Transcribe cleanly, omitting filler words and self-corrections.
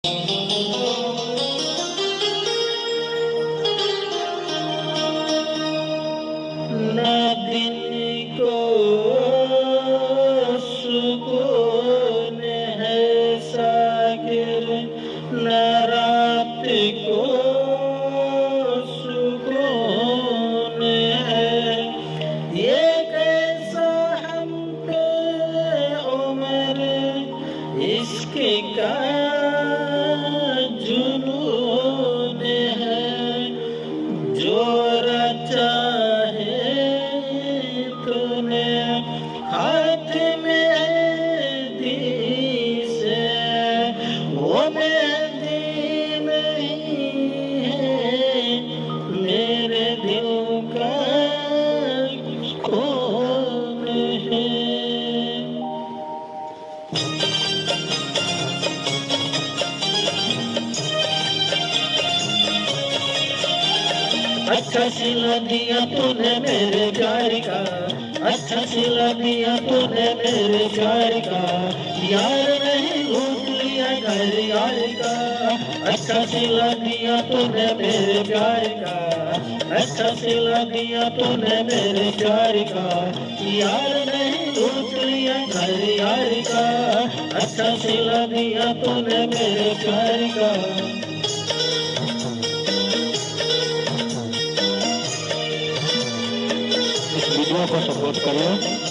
न दिन को सुकून है सागिर, न रात को सुकून है। ये कैसा हम पे उम्र इसके का जुनून है। जो रचा है तूने हाथ मेहंदी से, वो मेहंदी नहीं है मेरे दिल का खून है। अच्छा सिला दिया तूने मेरे प्यार का, अच्छा सिला दिया तूने मेरे प्यार का, यार नहीं लूट लिया घर यार का। अच्छा सिला दिया तूने मेरे प्यार का, अच्छा सिला दिया तूने मेरे प्यार का, यार नहीं लूट लिया घर यार का। अच्छा सिला दिया तूने मेरे प्यार का। वीडियो को सपोर्ट करिए।